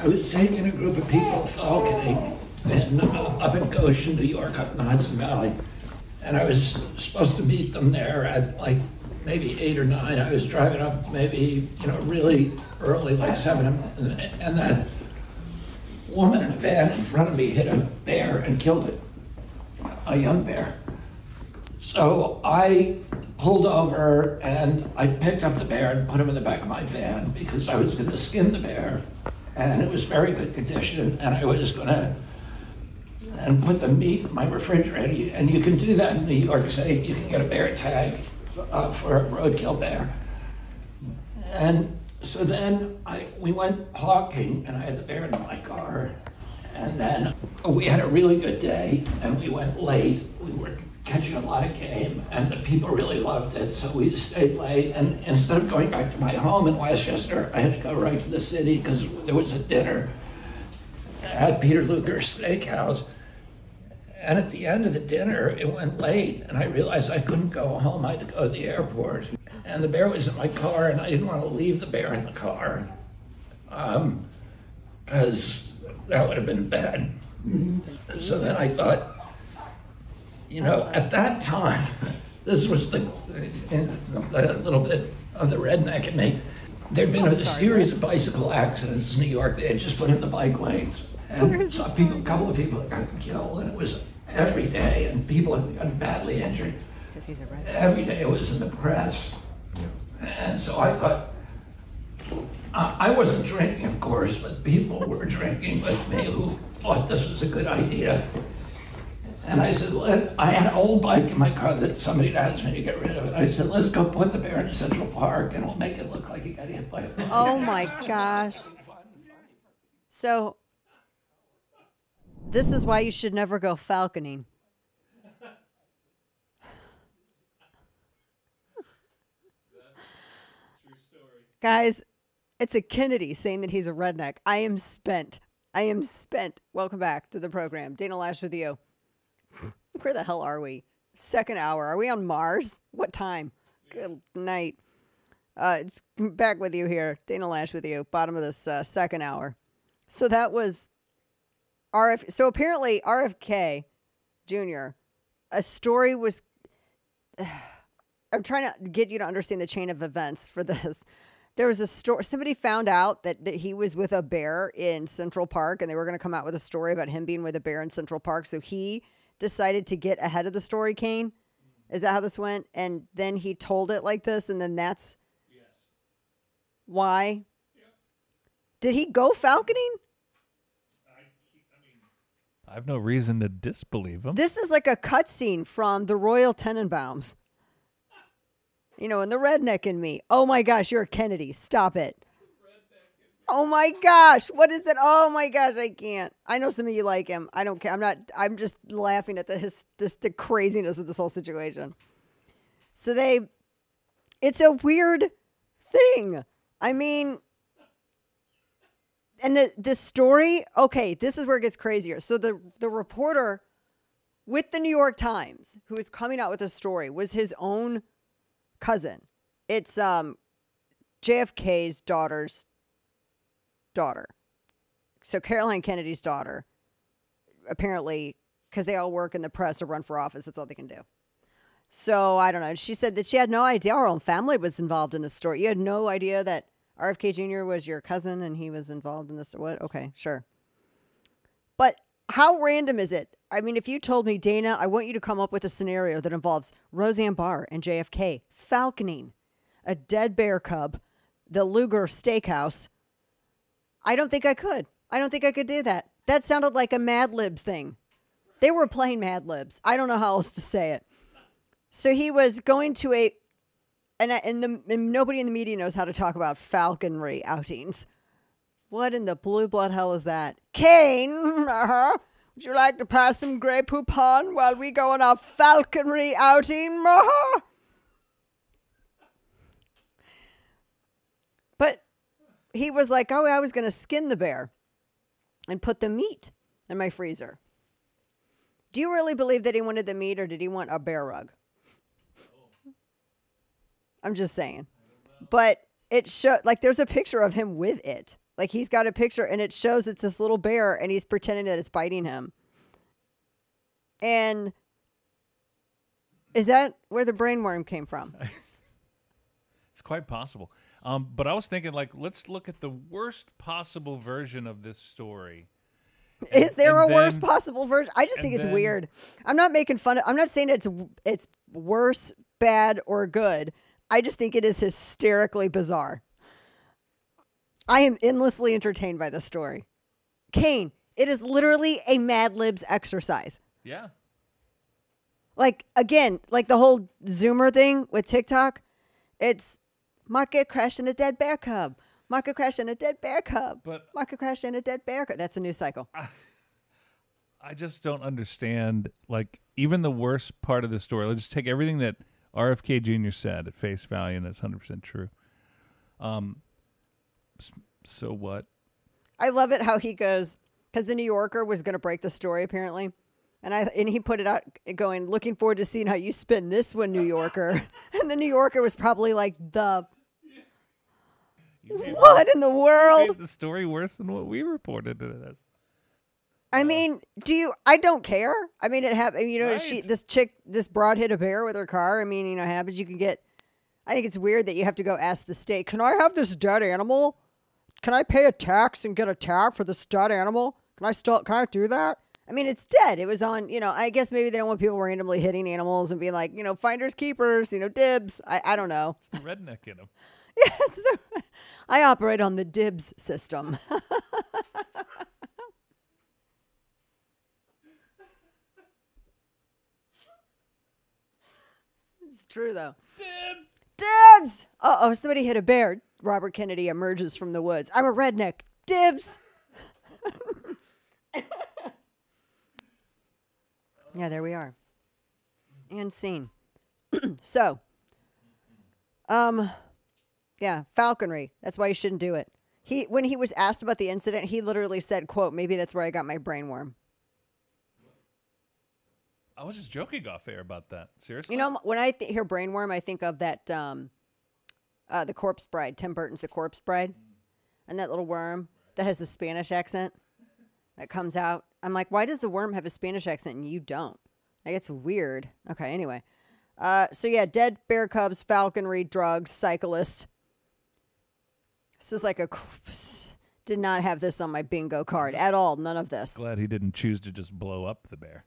I was taking a group of people falconing up in Goshen, New York, up in the Hudson Valley. And I was supposed to meet them there at like maybe 8 or 9. I was driving up maybe, really early, like 7. And that woman in a van in front of me hit a bear and killed it, a young bear. So I pulled over and I picked up the bear and put him in the back of my van because I was going to skin the bear, and it was very good condition, and I was going to put the meat in my refrigerator. And you can do that in New York State. You can get a bear tag for a roadkill bear. And so then we went hawking, and I had the bear in my car. And then we had a really good day, and we went late. We were catching a lot of game, and the people really loved it, so we stayed late. And instead of going back to my home in Westchester, I had to go right to the city because there was a dinner at Peter Luger's Steakhouse. And at the end of the dinner, it went late, and I realized I couldn't go home. I had to go to the airport. And the bear was in my car, and I didn't want to leave the bear in the car because that would have been bad. So then I thought, at that time, this was a little bit of the redneck in me. There'd been a series of bicycle accidents in New York. They had just put in the bike lanes. And saw a couple of people had gotten killed, and it was every day, and people had gotten badly injured. Every day it was in the press. And so I thought, I wasn't drinking, of course, but people were drinking with me who thought this was a good idea. And I said, I had an old bike in my car that somebody had asked me to get rid of it. I said, let's go put the bear in Central Park, and we'll make it look like he got hit by a bike. Oh my gosh. So this is why you should never go falconing. Guys, it's a Kennedy saying that he's a redneck. I am spent. Welcome back to the program. Dana Loesch with you. Where the hell are we? Second hour. Are we on Mars? What time? Good night. It's back with you here. Dana Loesch with you. Bottom of this second hour. So that was So apparently RFK Jr., a story was... I'm trying to get you to understand the chain of events for this. There was a story. Somebody found out that he was with a bear in Central Park, and they were going to come out with a story about him being with a bear in Central Park. So he decided to get ahead of the story, Kane. Is that how this went? And then he told it like this, and then that's why? Yeah. Did he go falconing? I have no reason to disbelieve him. This is like a cutscene from the Royal Tenenbaums. And the redneck in me. Oh my gosh, you're a Kennedy. Stop it. Oh my gosh. What is it? Oh my gosh, I can't. I know some of you like him. I don't care. I'm just laughing at the craziness of this whole situation. So it's a weird thing. I mean, and the story, okay, this is where it gets crazier. So the reporter with the New York Times who was coming out with a story was his own cousin. It's JFK's daughter's daughter. So Caroline Kennedy's daughter, apparently, because they all work in the press or run for office, that's all they can do. So I don't know. She said that she had no idea our own family was involved in this story. You had no idea that RFK Jr. was your cousin and he was involved in this. What? Okay, sure. But how random is it? I mean, if you told me, Dana, I want you to come up with a scenario that involves Roseanne Barr and JFK falconing a dead bear cub, the Luger Steakhouse, I don't think I could. I don't think I could do that. That sounded like a Mad Lib thing. They were playing Mad Libs. I don't know how else to say it. So he was going to and nobody in the media knows how to talk about falconry outings. What in the blue blood hell is that? Kane, would you like to pass some Grey Poupon while we go on our falconry outing? But he was like, oh, I was going to skin the bear and put the meat in my freezer. Do you really believe that he wanted the meat, or did he want a bear rug? I'm just saying. But it showed, like, there's a picture of him with it. Like he's got a picture and it shows it's this little bear and he's pretending that it's biting him. And is that where the brainworm came from? It's quite possible. But I was thinking, like, let's look at the worst possible version of this story. Is there a worst possible version? I just think it's weird. I'm not making fun of. I'm not saying it's worse, bad, or good. I just think it is hysterically bizarre. I am endlessly entertained by this story. Kane, it is literally a Mad Libs exercise. Yeah. Like, again, like the whole Zoomer thing with TikTok, it's market crash and a dead bear cub. Market crash and a dead bear cub. But market crash and a dead bear cub. That's a news cycle. I just don't understand, like, even the worst part of the story. Let's just take everything that RFK Jr. said at face value, and that's 100% true. So what? I love it how he goes, because the New Yorker was going to break the story, apparently. And he put it out going, looking forward to seeing how you spin this one, New Yorker. And the New Yorker was probably like, what in the world? Made the story worse than what we reported it as. I mean, I don't care. I mean, it happened, Right. this broad hit a bear with her car. I mean, it happens. You can I think it's weird that you have to go ask the state, can I have this dead animal? Can I pay a tax and get a tag for this dead animal? Can I do that? I mean, it's dead. It was on, I guess maybe they don't want people randomly hitting animals and being like, finders keepers, dibs. I don't know. It's the redneck in him. Yeah, I operate on the dibs system. It's true, though. Dibs! Dibs! Uh-oh, somebody hit a bear. Robert Kennedy emerges from the woods. I'm a redneck. Dibs! Yeah, there we are. And scene. So, yeah, falconry. That's why you shouldn't do it. When he was asked about the incident, he literally said, quote, maybe that's where I got my brainworm. I was just joking off air about that. Seriously? When I hear brainworm, I think of that, The Corpse Bride. Tim Burton's The Corpse Bride. And that little worm that has a Spanish accent that comes out. I'm like, why does the worm have a Spanish accent and you don't? Like, it's weird. Okay, anyway. So, yeah, dead bear cubs, falconry, drugs, cyclists. This is like did not have this on my bingo card at all. None of this. Glad he didn't choose to just blow up the bear.